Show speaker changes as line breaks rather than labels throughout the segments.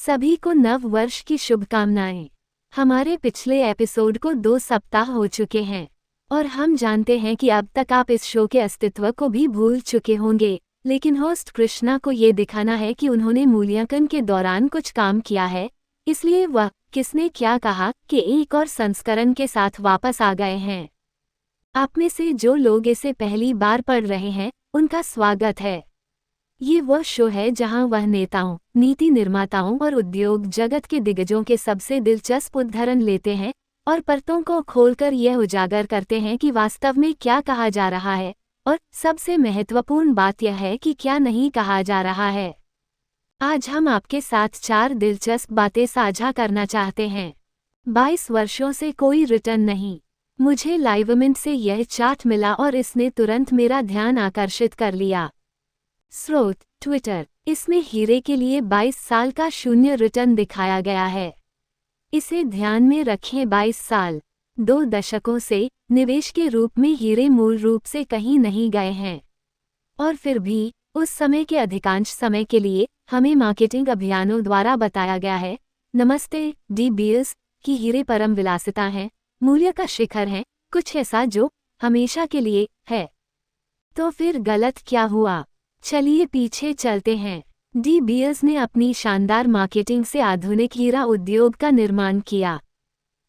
सभी को नव वर्ष की शुभकामनाएं। हमारे पिछले एपिसोड को 2 सप्ताह हो चुके हैं और हम जानते हैं कि अब तक आप इस शो के अस्तित्व को भी भूल चुके होंगे, लेकिन होस्ट कृष्णा को ये दिखाना है कि उन्होंने मूल्यांकन के दौरान कुछ काम किया है, इसलिए वह किसने क्या कहा कि एक और संस्करण के साथ वापस आ गए हैं। आप में से जो लोग इसे पहली बार पढ़ रहे हैं, उनका स्वागत है। ये वह शो है जहां वह नेताओं, नीति निर्माताओं और उद्योग जगत के दिग्गजों के सबसे दिलचस्प उद्धरण लेते हैं और परतों को खोलकर यह उजागर करते हैं कि वास्तव में क्या कहा जा रहा है, और सबसे महत्वपूर्ण बात यह है कि क्या नहीं कहा जा रहा है। आज हम आपके साथ 4 दिलचस्प बातें साझा करना चाहते हैं। 22 वर्षों से कोई रिटर्न नहीं। मुझे लाइवमिंट से यह चार्ट मिला और इसने तुरंत मेरा ध्यान आकर्षित कर लिया। स्रोत ट्विटर। इसमें हीरे के लिए 22 साल का शून्य रिटर्न दिखाया गया है। इसे ध्यान में रखें, 22 साल 2 दशकों से निवेश के रूप में हीरे मूल रूप से कहीं नहीं गए हैं, और फिर भी उस समय के अधिकांश समय के लिए हमें मार्केटिंग अभियानों द्वारा बताया गया है, नमस्ते डी बीएस, कि हीरे परम विलासिता हैं, मूल्य का शिखर हैं, कुछ ऐसा जो हमेशा के लिए है। तो फिर गलत क्या हुआ? चलिए पीछे चलते हैं। डी बीएस ने अपनी शानदार मार्केटिंग से आधुनिक हीरा उद्योग का निर्माण किया।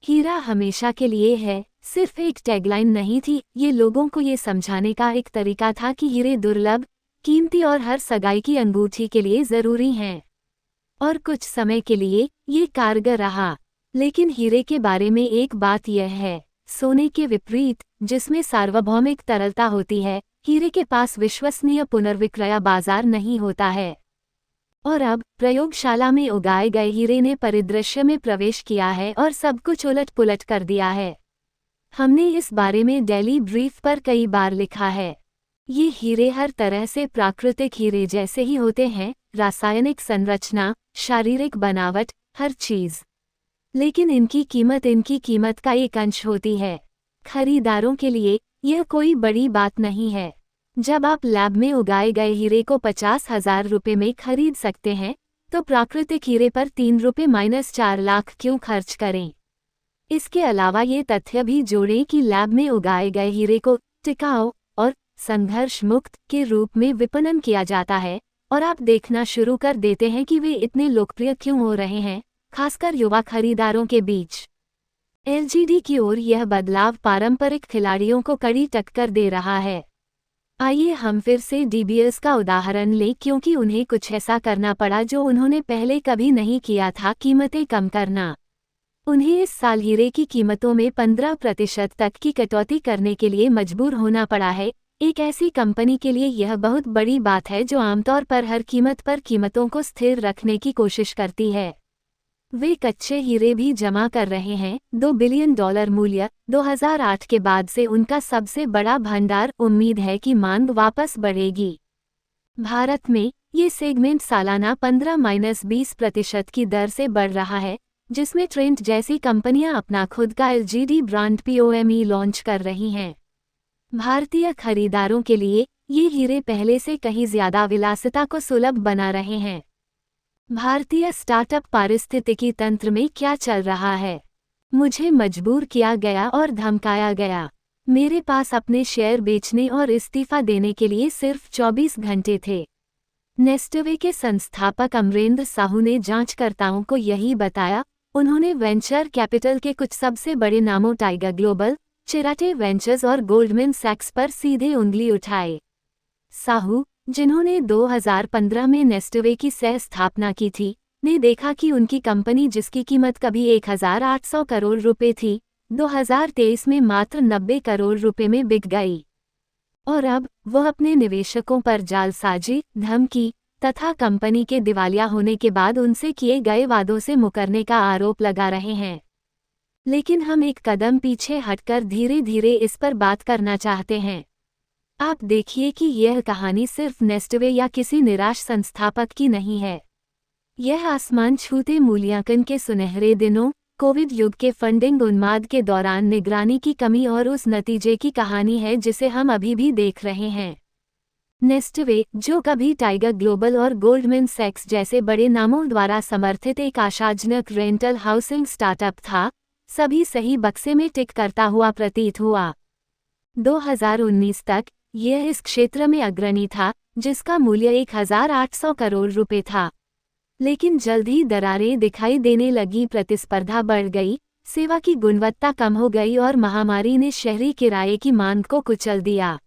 हीरा हमेशा के लिए है सिर्फ एक टैगलाइन नहीं थी, ये लोगों को ये समझाने का एक तरीका था कि हीरे दुर्लभ, कीमती और हर सगाई की अंगूठी के लिए ज़रूरी हैं। और कुछ समय के लिए ये कारगर रहा। लेकिन हीरे के बारे में एक बात यह है, सोने के विपरीत जिसमें सार्वभौमिक तरलता होती है, हीरे के पास विश्वसनीय पुनर्विक्रय बाजार नहीं होता है। और अब प्रयोगशाला में उगाए गए हीरे ने परिदृश्य में प्रवेश किया है और सब कुछ उलट पुलट कर दिया है। हमने इस बारे में डेली ब्रीफ पर कई बार लिखा है। ये हीरे हर तरह से प्राकृतिक हीरे जैसे ही होते हैं, रासायनिक संरचना, शारीरिक बनावट, हर चीज़। लेकिन इनकी कीमत का एक अंश होती है। खरीदारों के लिए यह कोई बड़ी बात नहीं है। जब आप लैब में उगाए गए हीरे को 50,000 रुपये में खरीद सकते हैं, तो प्राकृतिक हीरे पर 3 रुपये -4 लाख क्यों खर्च करें? इसके अलावा ये तथ्य भी जोड़ें कि लैब में उगाए गए हीरे को टिकाऊ और संघर्ष मुक्त के रूप में विपणन किया जाता है, और आप देखना शुरू कर देते हैं कि वे इतने लोकप्रिय क्यों हो रहे हैं, खासकर युवा खरीदारों के बीच। एलजीडी की ओर यह बदलाव पारंपरिक खिलाड़ियों को कड़ी टक्कर दे रहा है। आइए हम फिर से डीबीएस का उदाहरण लें, क्योंकि उन्हें कुछ ऐसा करना पड़ा जो उन्होंने पहले कभी नहीं किया था, कीमतें कम करना। उन्हें इस साल हीरे की कीमतों में 15% तक की कटौती करने के लिए मजबूर होना पड़ा है। एक ऐसी कंपनी के लिए यह बहुत बड़ी बात है जो आमतौर पर हर कीमत पर कीमतों को स्थिर रखने की कोशिश करती है। वे कच्चे हीरे भी जमा कर रहे हैं। $2 बिलियन मूल्य 2008 के बाद से उनका सबसे बड़ा भंडार। उम्मीद है कि मांग वापस बढ़ेगी। भारत में ये सेगमेंट सालाना 15-20% की दर से बढ़ रहा है, जिसमें ट्रेंट जैसी कंपनियां अपना खुद का एलजीडी ब्रांड POME लॉन्च कर रही हैं। भारतीय खरीदारों के लिए ये हीरे पहले से कहीं ज्यादा विलासिता को सुलभ बना रहे हैं। भारतीय स्टार्टअप पारिस्थितिकी तंत्र में क्या चल रहा है? मुझे मजबूर किया गया और धमकाया गया। मेरे पास अपने शेयर बेचने और इस्तीफा देने के लिए सिर्फ 24 घंटे थे। नेस्टवे के संस्थापक अमरेंद्र साहू ने जांचकर्ताओं को यही बताया। उन्होंने वेंचर कैपिटल के कुछ सबसे बड़े नामों टाइगर ग्लोबल, चेराटे वेंचर्स और गोल्डमैन सैक्स पर सीधे उंगली उठाए। साहू, जिन्होंने 2015 में नेस्टवे की सह स्थापना की थी, ने देखा कि उनकी कंपनी, जिसकी कीमत कभी 1,800 करोड़ रुपए थी, 2023 में मात्र 90 करोड़ रुपए में बिक गई। और अब वह अपने निवेशकों पर जालसाजी, धमकी तथा कंपनी के दिवालिया होने के बाद उनसे किए गए वादों से मुकरने का आरोप लगा रहे हैं। लेकिन हम एक कदम पीछे हटकर धीरे धीरे इस पर बात करना चाहते हैं। आप देखिए कि यह कहानी सिर्फ नेस्टवे या किसी निराश संस्थापक की नहीं है। यह आसमान छूते मूल्यांकन के सुनहरे दिनों, कोविड युग के फंडिंग उन्माद के दौरान निगरानी की कमी और उस नतीजे की कहानी है जिसे हम अभी भी देख रहे हैं। नेस्टवे, जो कभी टाइगर ग्लोबल और गोल्डमैन सैक्स जैसे बड़े नामों द्वारा समर्थित एक आशाजनक रेंटल हाउसिंग स्टार्टअप था, सभी सही बक्से में टिक करता हुआ प्रतीत हुआ। 2019 तक यह इस क्षेत्र में अग्रणी था, जिसका मूल्य 1800 करोड़ रुपए था। लेकिन जल्द ही दरारें दिखाई देने लगी, प्रतिस्पर्धा बढ़ गई, सेवा की गुणवत्ता कम हो गई और महामारी ने शहरी किराए की मांग को कुचल दिया।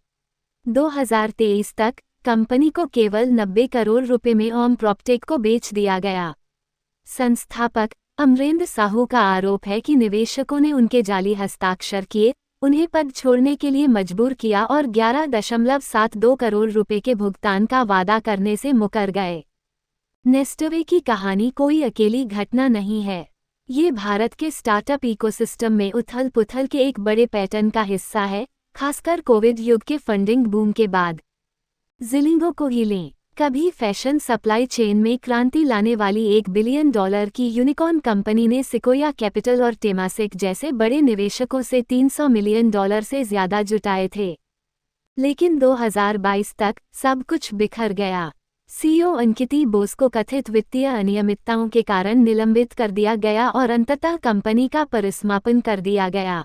2023 तक कंपनी को केवल 90 करोड़ रुपए में ओम प्रॉपटेक को बेच दिया गया। संस्थापक अमरेंद्र साहू का आरोप है कि निवेशकों ने उनके जाली हस्ताक्षर किए, उन्हें पद छोड़ने के लिए मजबूर किया और 11.72 करोड़ रुपए के भुगतान का वादा करने से मुकर गए। नेस्टवे की कहानी कोई अकेली घटना नहीं है। ये भारत के स्टार्टअप इकोसिस्टम में उथल-पुथल के एक बड़े पैटर्न का हिस्सा है, खासकर कोविड युग के फंडिंग बूम के बाद। ज़िलिंगो को ही लें, कभी फैशन सप्लाई चेन में क्रांति लाने वाली $1 बिलियन की यूनिकॉर्न कंपनी ने सिकोया कैपिटल और टेमासेक जैसे बड़े निवेशकों से $300 मिलियन से ज्यादा जुटाए थे। लेकिन 2022 तक सब कुछ बिखर गया। सीईओ अंकिती बोस को कथित वित्तीय अनियमितताओं के कारण निलंबित कर दिया गया और अंततः कंपनी का परिसमापन कर दिया गया।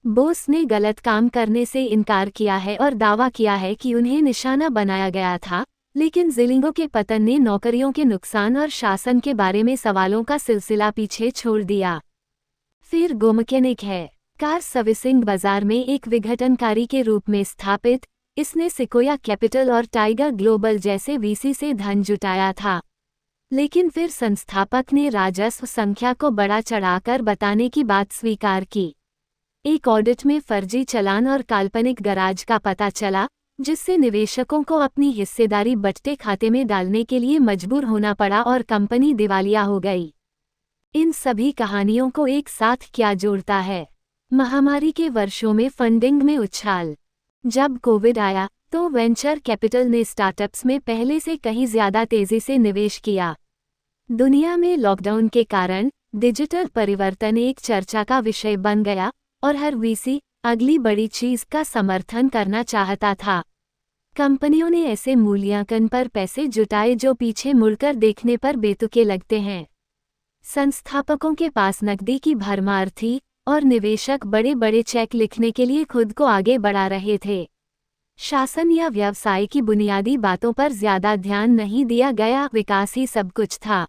बोस ने गलत काम करने से इनकार किया है और दावा किया है कि उन्हें निशाना बनाया गया था, लेकिन ज़िलिंगो के पतन ने नौकरियों के नुकसान और शासन के बारे में सवालों का सिलसिला पीछे छोड़ दिया। फिर गोमकेनिक है, कार सर्विसिंग बाजार में एक विघटनकारी के रूप में स्थापित, इसने सिकोया कैपिटल और टाइगर ग्लोबल जैसे वीसी से धन जुटाया था। लेकिन फिर संस्थापक ने राजस्व संख्या को बढ़ा चढ़ाकर बताने की बात स्वीकार की। एक ऑडिट में फर्जी चालान और काल्पनिक गराज का पता चला, जिससे निवेशकों को अपनी हिस्सेदारी बट्टे खाते में डालने के लिए मजबूर होना पड़ा और कंपनी दिवालिया हो गई। इन सभी कहानियों को एक साथ क्या जोड़ता है? महामारी के वर्षों में फंडिंग में उछाल। जब कोविड आया तो वेंचर कैपिटल ने स्टार्टअप्स में पहले से कहीं ज्यादा तेजी से निवेश किया। दुनिया में लॉकडाउन के कारण डिजिटल परिवर्तन एक चर्चा का विषय बन गया और हर वीसी अगली बड़ी चीज का समर्थन करना चाहता था। कंपनियों ने ऐसे मूल्यांकन पर पैसे जुटाए जो पीछे मुड़कर देखने पर बेतुके लगते हैं। संस्थापकों के पास नकदी की भरमार थी और निवेशक बड़े बड़े चेक लिखने के लिए खुद को आगे बढ़ा रहे थे। शासन या व्यवसाय की बुनियादी बातों पर ज्यादा ध्यान नहीं दिया गया, विकास ही सब कुछ था।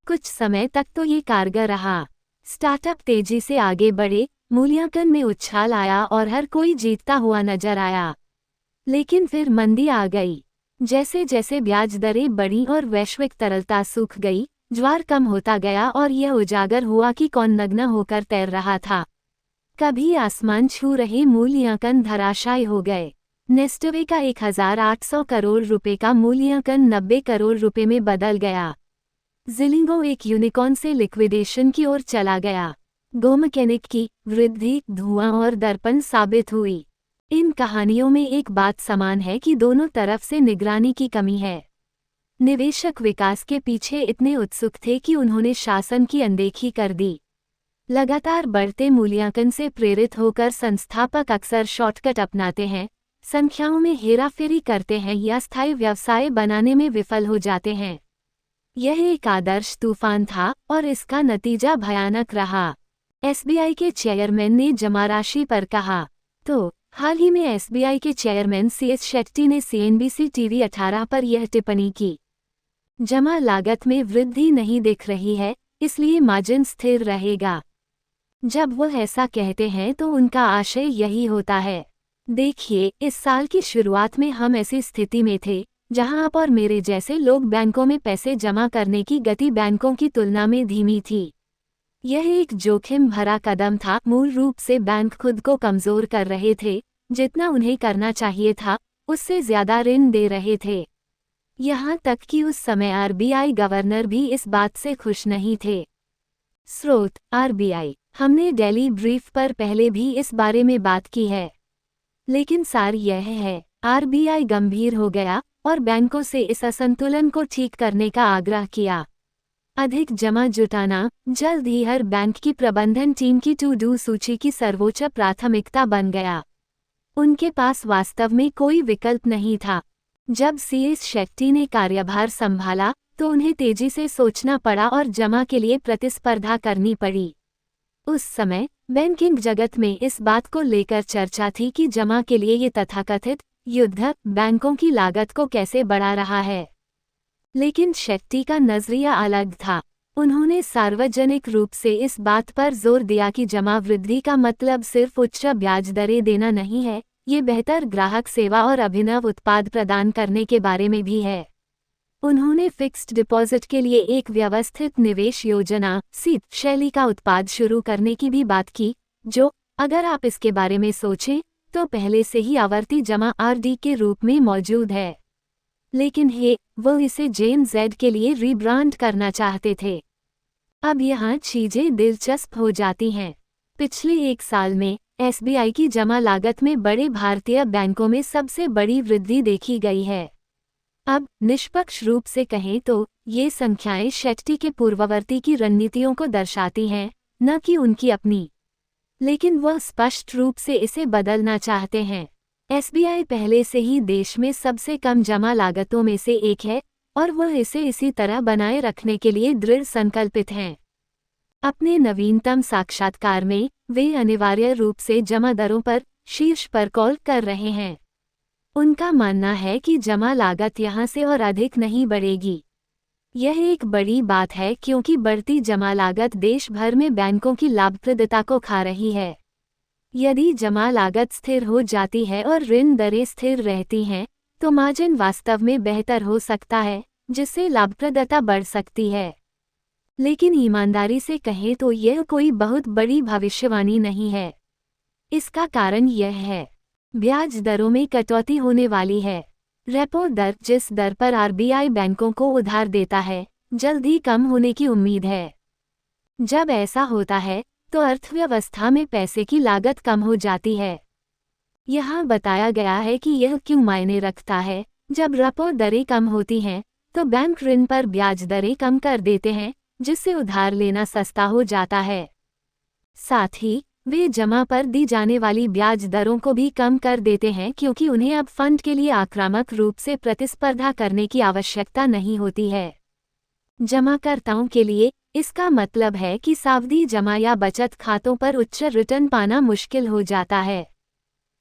कुछ समय तक तो ये कारगर रहा। स्टार्टअप तेजी से आगे बढ़े, मूल्यांकन में उछाल आया और हर कोई जीतता हुआ नजर आया। लेकिन फिर मंदी आ गई। जैसे जैसे ब्याज दरें बढ़ीं और वैश्विक तरलता सूख गई, ज्वार कम होता गया और यह उजागर हुआ कि कौन नग्न होकर तैर रहा था। कभी आसमान छू रहे मूल्यांकन धराशायी हो गए। नेस्टवे का 1800 करोड़ रुपए का मूल्यांकन 90 करोड़ रुपए में बदल गया। ज़िलिंगो एक यूनिकॉर्न से लिक्विडेशन की ओर चला गया। गोमकेनिक की वृद्धि धुआं और दर्पण साबित हुई। इन कहानियों में एक बात समान है कि दोनों तरफ से निगरानी की कमी है। निवेशक विकास के पीछे इतने उत्सुक थे कि उन्होंने शासन की अनदेखी कर दी। लगातार बढ़ते मूल्यांकन से प्रेरित होकर संस्थापक अक्सर शॉर्टकट अपनाते हैं, संख्याओं में हेराफेरी करते हैं या स्थायी व्यवसाय बनाने में विफल हो जाते हैं। यह एक आदर्श तूफान था और इसका नतीजा भयानक रहा। एसबीआई के चेयरमैन ने जमा राशि पर कहा तो हाल ही में एसबीआई के चेयरमैन सीएस शेट्टी ने सीएनबीसी टीवी 18 पर यह टिप्पणी की। जमा लागत में वृद्धि नहीं दिख रही है, इसलिए मार्जिन स्थिर रहेगा। जब वो ऐसा कहते हैं तो उनका आशय यही होता है। देखिए, इस साल की शुरुआत में हम ऐसी स्थिति में थे जहां आप और मेरे जैसे लोग बैंकों में पैसे जमा करने की गति बैंकों की तुलना में धीमी थी। यह एक जोखिम भरा कदम था। मूल रूप से बैंक खुद को कमजोर कर रहे थे, जितना उन्हें करना चाहिए था उससे ज्यादा ऋण दे रहे थे। यहाँ तक कि उस समय आरबीआई गवर्नर भी इस बात से खुश नहीं थे। स्रोत आरबीआई। हमने डेली ब्रीफ पर पहले भी इस बारे में बात की है, लेकिन सार यह है, आरबीआई गंभीर हो गया और बैंकों से इस असंतुलन को ठीक करने का आग्रह किया। अधिक जमा जुटाना जल्द ही हर बैंक की प्रबंधन टीम की टू डू सूची की सर्वोच्च प्राथमिकता बन गया। उनके पास वास्तव में कोई विकल्प नहीं था। जब सीएस शेट्टी ने कार्यभार संभाला तो उन्हें तेजी से सोचना पड़ा और जमा के लिए प्रतिस्पर्धा करनी पड़ी। उस समय बैंकिंग जगत में इस बात को लेकर चर्चा थी कि जमा के लिए ये तथाकथित युद्ध बैंकों की लागत को कैसे बढ़ा रहा है। लेकिन शेट्टी का नजरिया अलग था। उन्होंने सार्वजनिक रूप से इस बात पर जोर दिया कि जमा वृद्धि का मतलब सिर्फ उच्च ब्याज दरें देना नहीं है, ये बेहतर ग्राहक सेवा और अभिनव उत्पाद प्रदान करने के बारे में भी है। उन्होंने फिक्स्ड डिपॉजिट के लिए एक व्यवस्थित निवेश योजना सीड शैली का उत्पाद शुरू करने की भी बात की, जो, अगर आप इसके बारे में सोचें, तो पहले से ही आवर्ती जमा आरडी के रूप में मौजूद है। लेकिन वो इसे जेन जेड के लिए रीब्रांड करना चाहते थे। अब यहाँ चीजें दिलचस्प हो जाती हैं। पिछले 1 साल में एसबीआई की जमा लागत में बड़े भारतीय बैंकों में सबसे बड़ी वृद्धि देखी गई है। अब निष्पक्ष रूप से कहें तो ये संख्याएं शेट्टी के पूर्ववर्ती की रणनीतियों को दर्शाती हैं, न कि उनकी अपनी। लेकिन वह स्पष्ट रूप से इसे बदलना चाहते हैं। एसबीआई पहले से ही देश में सबसे कम जमा लागतों में से एक है और वह इसे इसी तरह बनाए रखने के लिए दृढ़ संकल्पित हैं। अपने नवीनतम साक्षात्कार में वे अनिवार्य रूप से जमा दरों पर शीर्ष पर कॉल कर रहे हैं। उनका मानना है कि जमा लागत यहां से और अधिक नहीं बढ़ेगी। यह एक बड़ी बात है क्योंकि बढ़ती जमा लागत देश भर में बैंकों की लाभप्रदता को खा रही है। यदि जमा लागत स्थिर हो जाती है और ऋण दरें स्थिर रहती हैं, तो मार्जिन वास्तव में बेहतर हो सकता है, जिससे लाभप्रदता बढ़ सकती है। लेकिन ईमानदारी से कहें तो यह कोई बहुत बड़ी भविष्यवाणी नहीं है। इसका कारण यह है, ब्याज दरों में कटौती होने वाली है। रेपो दर, जिस दर पर आरबीआई बैंकों को उधार देता है, जल्द ही कम होने की उम्मीद है। जब ऐसा होता है तो अर्थव्यवस्था में पैसे की लागत कम हो जाती है। यहाँ बताया गया है कि यह क्यों मायने रखता है। जब रेपो दरें कम होती हैं, तो बैंक ऋण पर ब्याज दरें कम कर देते हैं, जिससे उधार लेना सस्ता हो जाता है। साथ ही वे जमा पर दी जाने वाली ब्याज दरों को भी कम कर देते हैं क्योंकि उन्हें अब फंड के लिए आक्रामक रूप से प्रतिस्पर्धा करने की आवश्यकता नहीं होती है। जमाकर्ताओं के लिए इसका मतलब है कि सावधि जमा या बचत खातों पर उच्च रिटर्न पाना मुश्किल हो जाता है।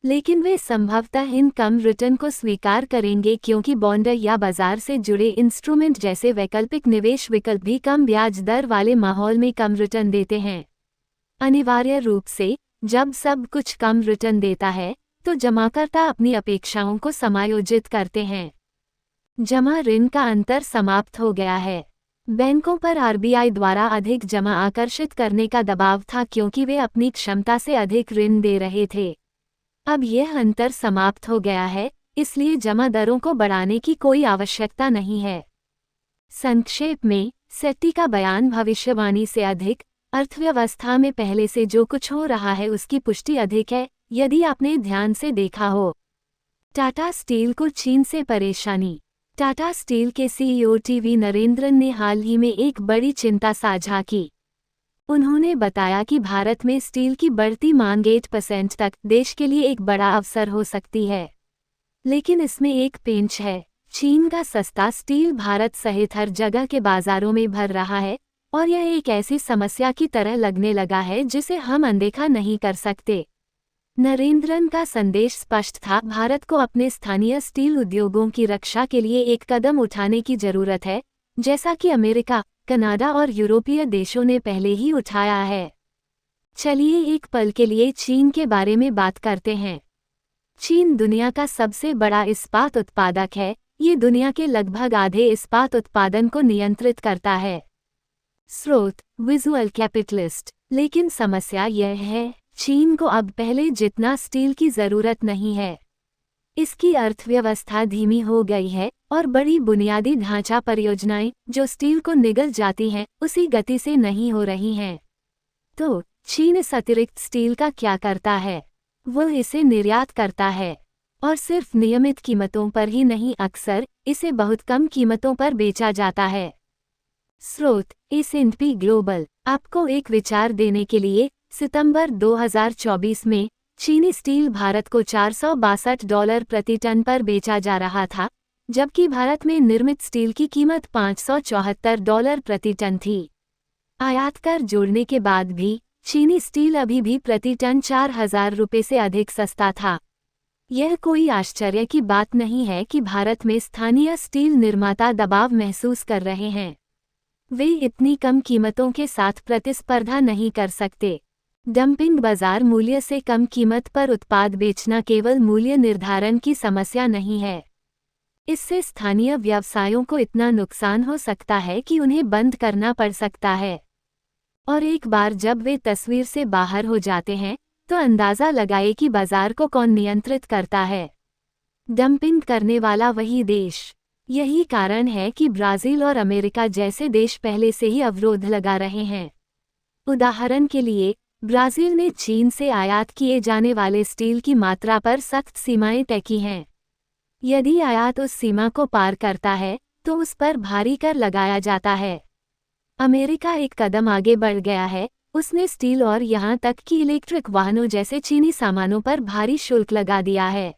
लेकिन वे संभवतः इन कम रिटर्न को स्वीकार करेंगे क्योंकि बॉन्ड या बाजार से जुड़े इंस्ट्रूमेंट जैसे वैकल्पिक निवेश विकल्प भी कम ब्याज दर वाले माहौल में कम रिटर्न देते हैं। अनिवार्य रूप से जब सब कुछ कम रिटर्न देता है, तो जमाकर्ता अपनी अपेक्षाओं को समायोजित करते हैं। जमा ऋण का अंतर समाप्त हो गया है। बैंकों पर आरबीआई द्वारा अधिक जमा आकर्षित करने का दबाव था क्योंकि वे अपनी क्षमता से अधिक ऋण दे रहे थे। अब यह अंतर समाप्त हो गया है, इसलिए जमा दरों को बढ़ाने की कोई आवश्यकता नहीं है। संक्षेप में, शेट्टी का बयान भविष्यवाणी से अधिक, अर्थव्यवस्था में पहले से जो कुछ हो रहा है उसकी पुष्टि अधिक है। यदि आपने ध्यान से देखा हो, टाटा स्टील को चीन से परेशानी। टाटा स्टील के सीईओ टीवी नरेंद्रन ने हाल ही में एक बड़ी चिंता साझा की। उन्होंने बताया कि भारत में स्टील की बढ़ती मांग 8% तक देश के लिए एक बड़ा अवसर हो सकती है। लेकिन इसमें एक पेंच है। चीन का सस्ता स्टील भारत सहित हर जगह के बाजारों में भर रहा है और यह एक ऐसी समस्या की तरह लगने लगा है जिसे हम अनदेखा नहीं कर सकते। नरेंद्रन का संदेश स्पष्ट था, भारत को अपने स्थानीय स्टील उद्योगों की रक्षा के लिए एक कदम उठाने की जरूरत है, जैसा कि अमेरिका, कनाडा और यूरोपीय देशों ने पहले ही उठाया है। चलिए एक पल के लिए चीन के बारे में बात करते हैं। चीन दुनिया का सबसे बड़ा इस्पात उत्पादक है। ये दुनिया के लगभग आधे इस्पात उत्पादन को नियंत्रित करता है। स्रोत: विजुअल कैपिटलिस्ट। लेकिन समस्या यह है, चीन को अब पहले जितना स्टील की जरूरत नहीं है। इसकी अर्थव्यवस्था धीमी हो गई है और बड़ी बुनियादी ढांचा परियोजनाएं जो स्टील को निगल जाती हैं, उसी गति से नहीं हो रही हैं। तो चीन इस अतिरिक्त स्टील का क्या करता है? वह इसे निर्यात करता है, और सिर्फ नियमित कीमतों पर ही नहीं, अक्सर इसे बहुत कम कीमतों पर बेचा जाता है। स्रोत: S&P ग्लोबल। आपको एक विचार देने के लिए, सितंबर 2024 में चीनी स्टील भारत को $462 प्रति टन पर बेचा जा रहा था, जबकि भारत में निर्मित स्टील की कीमत $574 प्रति टन थी। आयात कर जोड़ने के बाद भी चीनी स्टील अभी भी प्रति टन 4,000 रुपये से अधिक सस्ता था। यह कोई आश्चर्य की बात नहीं है कि भारत में स्थानीय स्टील निर्माता दबाव महसूस कर रहे हैं। वे इतनी कम कीमतों के साथ प्रतिस्पर्धा नहीं कर सकते। डंपिंग बाजार मूल्य से कम कीमत पर उत्पाद बेचना केवल मूल्य निर्धारण की समस्या नहीं है। इससे स्थानीय व्यवसायों को इतना नुकसान हो सकता है कि उन्हें बंद करना पड़ सकता है। और एक बार जब वे तस्वीर से बाहर हो जाते हैं तो अंदाज़ा लगाए कि बाजार को कौन नियंत्रित करता है। डंपिंग करने वाला वही देश। यही कारण है कि ब्राज़ील और अमेरिका जैसे देश पहले से ही अवरोध लगा रहे हैं। उदाहरण के लिए, ब्राज़ील ने चीन से आयात किए जाने वाले स्टील की मात्रा पर सख्त सीमाएं तय की हैं। यदि आयात उस सीमा को पार करता है तो उस पर भारी कर लगाया जाता है। अमेरिका एक कदम आगे बढ़ गया है, उसने स्टील और यहां तक कि इलेक्ट्रिक वाहनों जैसे चीनी सामानों पर भारी शुल्क लगा दिया है।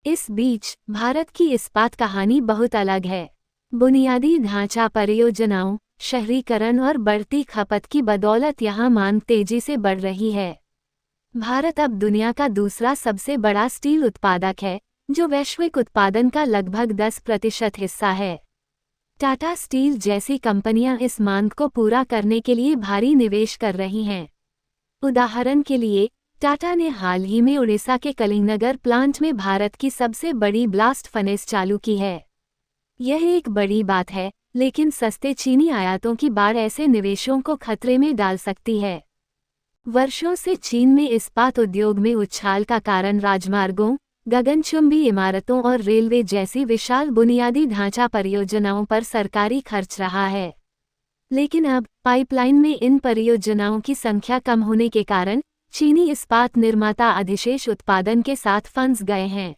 इस बीच भारत की इस्पात कहानी बहुत अलग है। बुनियादी ढांचा परियोजनाओं, शहरीकरण और बढ़ती खपत की बदौलत यहां मांग तेजी से बढ़ रही है। भारत अब दुनिया का दूसरा सबसे बड़ा स्टील उत्पादक है, जो वैश्विक उत्पादन का लगभग 10% हिस्सा है। टाटा स्टील जैसी कंपनियां इस मांग को पूरा करने के लिए भारी निवेश कर रही हैं। उदाहरण के लिए, टाटा ने हाल ही में उड़ीसा के कलिंगनगर प्लांट में भारत की सबसे बड़ी ब्लास्ट फर्नेस चालू की है। यह एक बड़ी बात है, लेकिन सस्ते चीनी आयातों की बाढ़ ऐसे निवेशों को खतरे में डाल सकती है। वर्षों से चीन में इस्पात उद्योग में उछाल का कारण राजमार्गों, गगनचुंबी इमारतों और रेलवे जैसी विशाल बुनियादी ढांचा परियोजनाओं पर सरकारी खर्च रहा है। लेकिन अब पाइपलाइन में इन परियोजनाओं की संख्या कम होने के कारण चीनी इस्पात निर्माता अधिशेष उत्पादन के साथ फंस गए हैं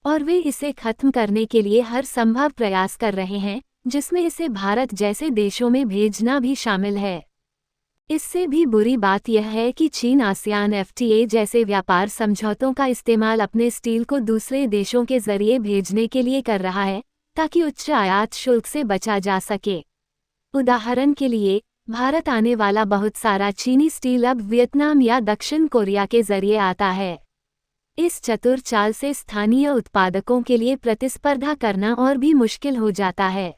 और वे इसे खत्म करने के लिए हर संभव प्रयास कर रहे हैं, जिसमें इसे भारत जैसे देशों में भेजना भी शामिल है। इससे भी बुरी बात यह है कि चीन आसियान एफटीए जैसे व्यापार समझौतों का इस्तेमाल अपने स्टील को दूसरे देशों के जरिए भेजने के लिए कर रहा है, ताकि उच्च आयात शुल्क से बचा जा सके। उदाहरण के लिए, भारत आने वाला बहुत सारा चीनी स्टील अब वियतनाम या दक्षिण कोरिया के जरिए आता है। इस चतुर चाल से स्थानीय उत्पादकों के लिए प्रतिस्पर्धा करना और भी मुश्किल हो जाता है।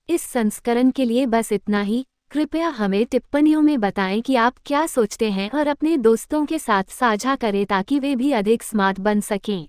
इस संस्करण के लिए बस इतना ही। कृपया हमें टिप्पणियों में बताएं कि आप क्या सोचते हैं और अपने दोस्तों के साथ साझा करें ताकि वे भी अधिक स्मार्ट बन सकें।